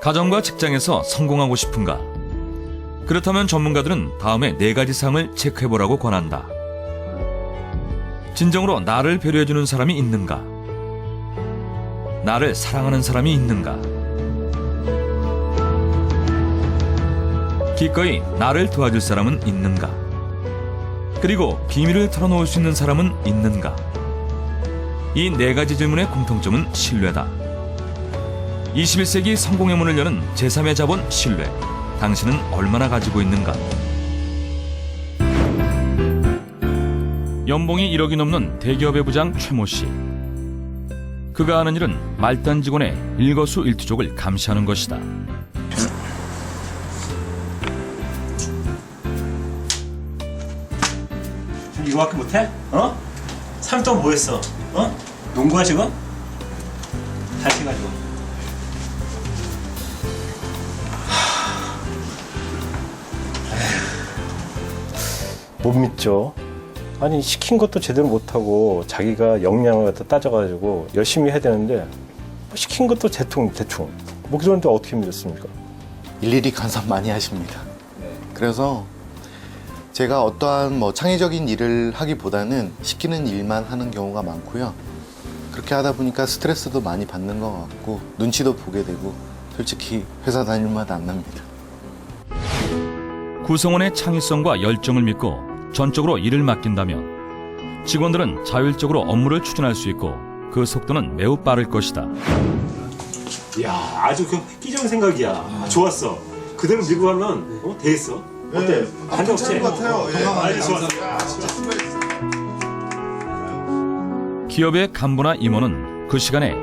가정과 직장에서 성공하고 싶은가? 그렇다면 전문가들은 다음에 4가지 사항을 체크해보라고 권한다. 진정으로 나를 배려해주는 사람이 있는가? 나를 사랑하는 사람이 있는가? 기꺼이 나를 도와줄 사람은 있는가? 그리고 비밀을 털어놓을 수 있는 사람은 있는가? 이 4가지 질문의 공통점은 신뢰다. 21세기 성공의 문을 여는 제3의 자본 신뢰. 당신은 얼마나 가지고 있는가? 연봉이 1억이 넘는 대기업의 부장 최모 씨. 그가 하는 일은 말단 직원의 일거수일투족을 감시하는 것이다. 이거밖에 못해? 어? 3일 동안 뭐 했어? 어? 농구야 지금? 다시 가지고. 못 믿죠. 아니 시킨 것도 제대로 못하고 자기가 역량을 갖다 따져가지고 열심히 해야 되는데 뭐 시킨 것도 대충 뭐 그런데 어떻게 믿었습니까? 일일이 간섭 많이 하십니다. 그래서 제가 어떠한 창의적인 일을 하기보다는 시키는 일만 하는 경우가 많고요. 그렇게 하다 보니까 스트레스도 많이 받는 것 같고 눈치도 보게 되고 솔직히 회사 다닐 맛 안 납니다. 구성원의 창의성과 열정을 믿고 전적으로 일을 맡긴다면 직원들은 자율적으로 업무를 추진할 수 있고 그 속도는 매우 빠를 것이다. 이야, 아주 그 획기적인 생각이야. 좋았어. 그대로 밀고 가면 되겠어. 어때? 한정치? 같아요. 예. 아주 좋았어. 기업의 간부나 임원은 그 시간에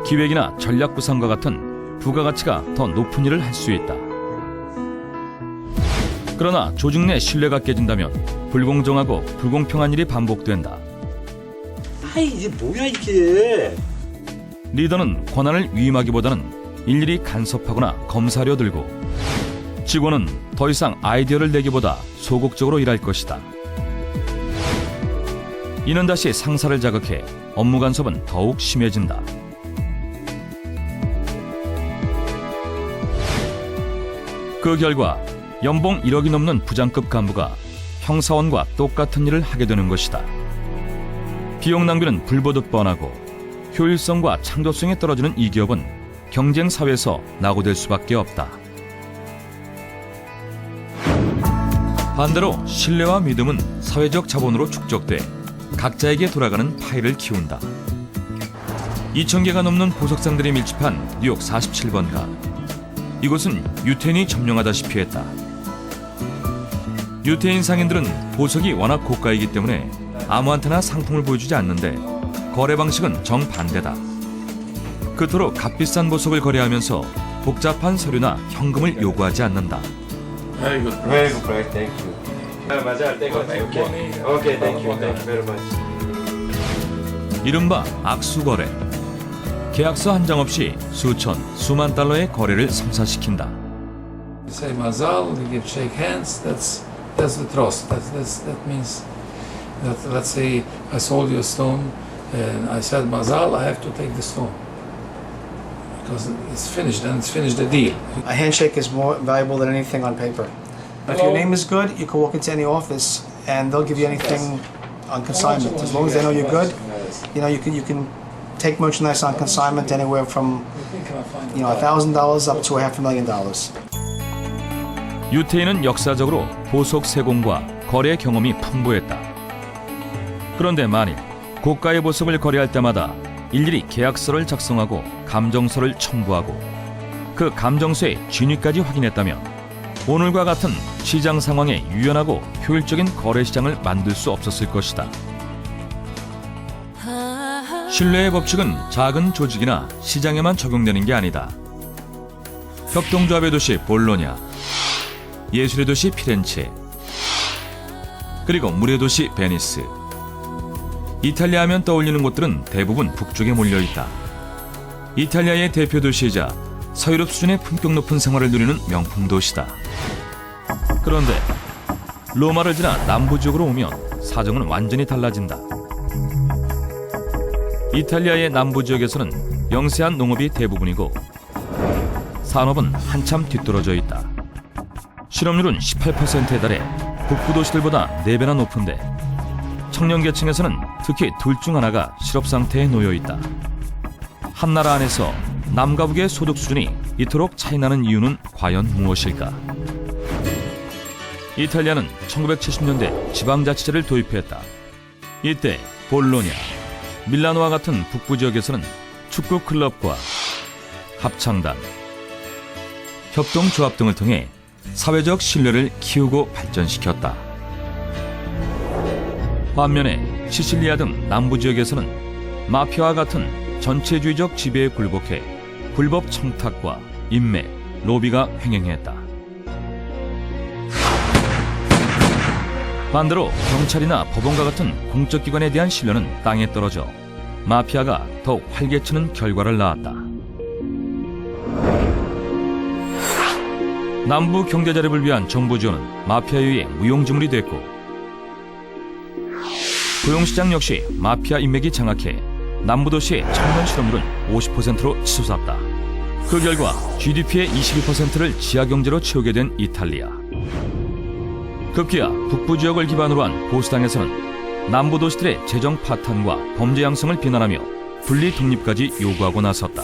기획이나 전략 구상과 같은 부가가치가 더 높은 일을 할 수 있다. 그러나 조직 내 신뢰가 깨진다면 불공정하고 불공평한 일이 반복된다. 아이 이게 뭐야 이게? 리더는 권한을 위임하기보다는 일일이 간섭하거나 검사려 들고 직원은 더 이상 아이디어를 내기보다 소극적으로 일할 것이다. 이는 다시 상사를 자극해 업무 간섭은 더욱 심해진다. 그 결과 연봉 1억이 넘는 부장급 간부가 형사원과 똑같은 일을 하게 되는 것이다. 비용 낭비는 불보듯 뻔하고 효율성과 창조성이 떨어지는 이 기업은 경쟁 사회에서 낙오될 수밖에 없다. 반대로 신뢰와 믿음은 사회적 자본으로 축적돼 각자에게 돌아가는 파일을 키운다. 2,000개가 넘는 보석상들이 밀집한 뉴욕 47번가. 이곳은 유태인이 점령하다시피 했다. 유태인 상인들은 보석이 워낙 고가이기 때문에 아무한테나 상품을 보여주지 않는데 거래 방식은 정반대다. 그토록 값비싼 보석을 거래하면서 복잡한 서류나 현금을 요구하지 않는다. Very good. Very good, right? Thank you. Mazal, take off. Okay. Okay, thank you very much. 이른바 악수거래. 계약서 한 장 없이 수천, 수만 달러의 거래를 성사시킨다. You say mazal, we give shake hands. That's the trust. That means that let's say I sold you a stone and I said mazal, I have to take the stone because it's finished and it's finished the deal. A handshake is more valuable than anything on paper. If your name is good, you can walk into any office and they'll give you anything on consignment. As long as they know you're good, you can take merchandise on consignment anywhere from $1,000 up to $500,000. 유태인은 역사적으로 보석 세공과 거래 경험이 풍부했다. 그런데 만일 고가의 보석을 거래할 때마다 일일이 계약서를 작성하고 감정서를 첨부하고 그 감정서의 진위까지 확인했다면 오늘과 같은 시장 상황에 유연하고 효율적인 거래 시장을 만들 수 없었을 것이다. 신뢰의 법칙은 작은 조직이나 시장에만 적용되는 게 아니다. 협동조합의 도시 볼로냐, 예술의 도시 피렌체, 그리고 물의 도시 베니스. 이탈리아 하면 떠올리는 곳들은 대부분 북쪽에 몰려있다. 이탈리아의 대표 도시이자 서유럽 수준의 품격 높은 생활을 누리는 명품 도시다. 그런데 로마를 지나 남부 지역으로 오면 사정은 완전히 달라진다. 이탈리아의 남부 지역에서는 영세한 농업이 대부분이고 산업은 한참 뒤떨어져 있다. 실업률은 18%에 달해 북부 도시들보다 4배나 높은데 청년 계층에서는 특히 둘 중 하나가 실업 상태에 놓여 있다. 한 나라 안에서 남과 북의 소득 수준이 이토록 차이나는 이유는 과연 무엇일까? 이탈리아는 1970년대 지방자치제를 도입했다. 이때 볼로냐, 밀라노와 같은 북부 지역에서는 축구 클럽과 합창단, 협동조합 등을 통해 사회적 신뢰를 키우고 발전시켰다. 반면에 시칠리아 등 남부 지역에서는 마피아와 같은 전체주의적 지배에 굴복해 불법 청탁과 인맥, 로비가 횡행했다. 반대로 경찰이나 법원과 같은 공적 기관에 대한 신뢰는 땅에 떨어져 마피아가 더욱 활개치는 결과를 낳았다. 남부 경제 자립을 위한 정부 지원은 마피아에 의해 무용지물이 됐고 고용시장 역시 마피아 인맥이 장악해 남부 도시의 청년 실업률은 50%로 치솟았다. 그 결과 GDP의 21%를 지하경제로 채우게 된 이탈리아. 급기야 북부 지역을 기반으로 한 보수당에서는 남부 도시들의 재정 파탄과 범죄 양성을 비난하며 분리 독립까지 요구하고 나섰다.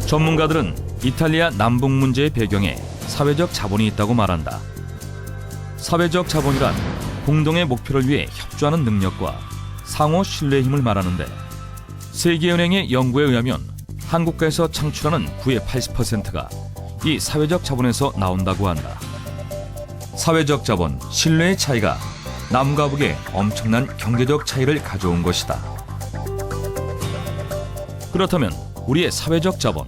전문가들은 이탈리아 남북 문제의 배경에 사회적 자본이 있다고 말한다. 사회적 자본이란 공동의 목표를 위해 협조하는 능력과 상호 신뢰의 힘을 말하는데 세계은행의 연구에 의하면 한국가에서 창출하는 부의 80%가 이 사회적 자본에서 나온다고 한다. 사회적 자본, 신뢰의 차이가 남과 북의 엄청난 경제적 차이를 가져온 것이다. 그렇다면 우리의 사회적 자본,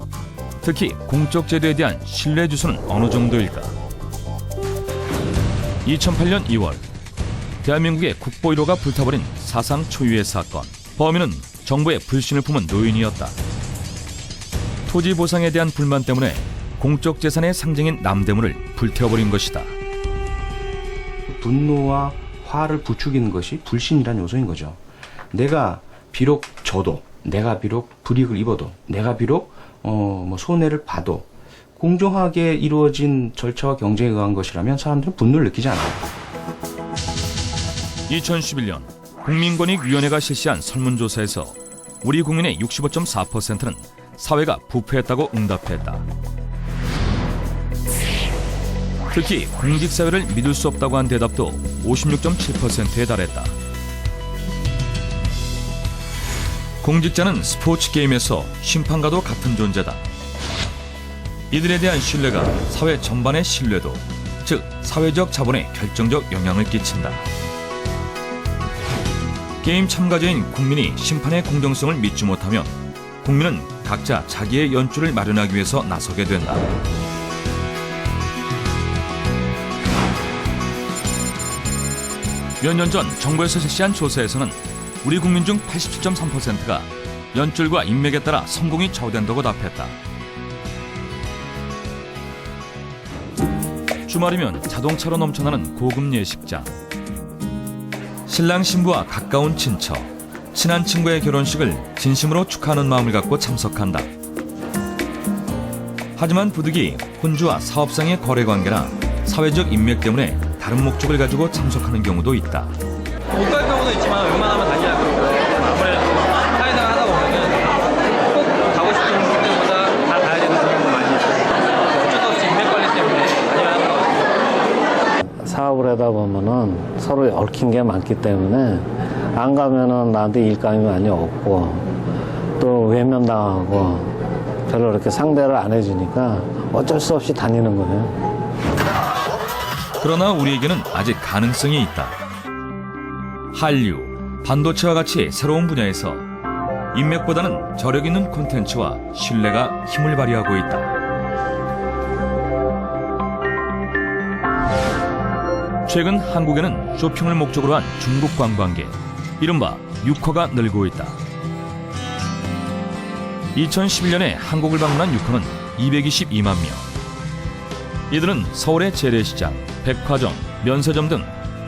특히 공적 제도에 대한 신뢰 지수는 어느 정도일까? 2008년 2월 대한민국의 국보 1호가 불타버린 사상 초유의 사건. 범인은 정부의 불신을 품은 노인이었다. 토지 보상에 대한 불만 때문에 공적 재산의 상징인 남대문을 불태워버린 것이다. 분노와 화를 부추기는 것이 불신이라는 요소인 거죠. 내가 비록 져도, 내가 비록 불이익을 입어도, 내가 비록 손해를 봐도 공정하게 이루어진 절차와 경쟁에 의한 것이라면 사람들은 분노를 느끼지 않아요. 2011년 국민권익위원회가 실시한 설문조사에서 우리 국민의 65.4%는 사회가 부패했다고 응답했다. 특히 공직사회를 믿을 수 없다고 한 대답도 56.7%에 달했다. 공직자는 스포츠 게임에서 심판과도 같은 존재다. 이들에 대한 신뢰가 사회 전반의 신뢰도, 즉 사회적 자본에 결정적 영향을 끼친다. 게임 참가자인 국민이 심판의 공정성을 믿지 못하면 국민은 각자 자기의 연줄을 마련하기 위해서 나서게 된다. 몇 년 전 정부에서 실시한 조사에서는 우리 국민 중 87.3%가 연줄과 인맥에 따라 성공이 좌우된다고 답했다. 주말이면 자동차로 넘쳐나는 고급 예식장. 신랑 신부와 가까운 친척, 친한 친구의 결혼식을 진심으로 축하하는 마음을 갖고 참석한다. 하지만 부득이 혼주와 사업상의 거래관계나 사회적 인맥 때문에 다른 목적을 가지고 참석하는 경우도 있다. 못 갈 경우도 있지만 웬만하면 다니라 그러고 아무래도 사회생활 하다 보면은 꼭 가고 싶은 분들보다 다 가야 되는 경우가 많이 있어요. 어쩔 수 없이 인맥 관리 때문에 다녀야 하는 것 같아요. 사업을 하다 보면은 서로 얽힌 게 많기 때문에 안 가면은 나한테 일감이 많이 없고 또 외면당하고 별로 이렇게 상대를 안 해주니까 어쩔 수 없이 다니는 거예요. 그러나 우리에게는 아직 가능성이 있다. 한류, 반도체와 같이 새로운 분야에서 인맥보다는 저력 있는 콘텐츠와 신뢰가 힘을 발휘하고 있다. 최근 한국에는 쇼핑을 목적으로 한 중국 관광객, 이른바 유커가 늘고 있다. 2011년에 한국을 방문한 유커는 222만 명. 이들은 서울의 재래시장, 백화점, 면세점 등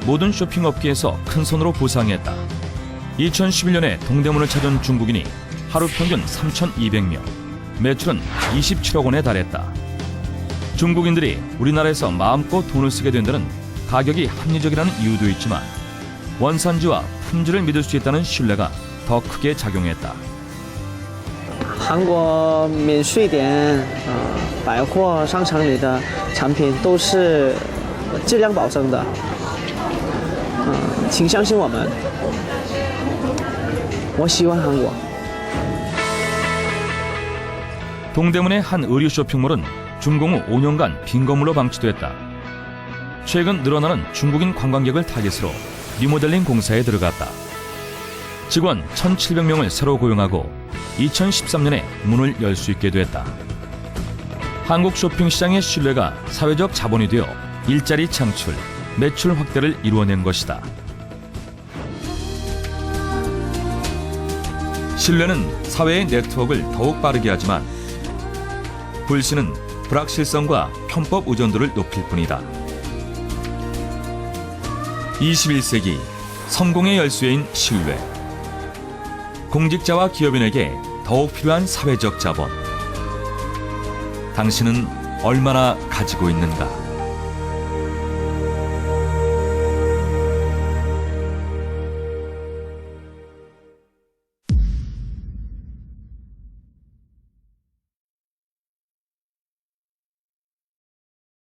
모든 쇼핑업계에서 큰 손으로 부상했다. 2011년에 동대문을 찾은 중국인이 하루 평균 3,200명, 매출은 27억 원에 달했다. 중국인들이 우리나라에서 마음껏 돈을 쓰게 된다는 가격이 합리적이라는 이유도 있지만 원산지와 품질을 믿을 수 있다는 신뢰가 더 크게 작용했다. 韩国免税店、百货商场里的产品都是质量保证的，请相信我们。我喜欢韩国。 동대문의 한 의류 쇼핑몰은 준공 후 5년간 빈 건물로 방치됐다. 최근 늘어나는 중국인 관광객을 타깃으로 리모델링 공사에 들어갔다. 직원 1,700명을 새로 고용하고 2013년에 문을 열 수 있게 됐다. 한국 쇼핑 시장의 신뢰가 사회적 자본이 되어 일자리 창출, 매출 확대를 이루어낸 것이다. 신뢰는 사회의 네트워크를 더욱 빠르게 하지만 불신은 불확실성과 편법 의존도를 높일 뿐이다. 21세기 성공의 열쇠인 신뢰. 공직자와 기업인에게 더욱 필요한 사회적 자본. 당신은 얼마나 가지고 있는가?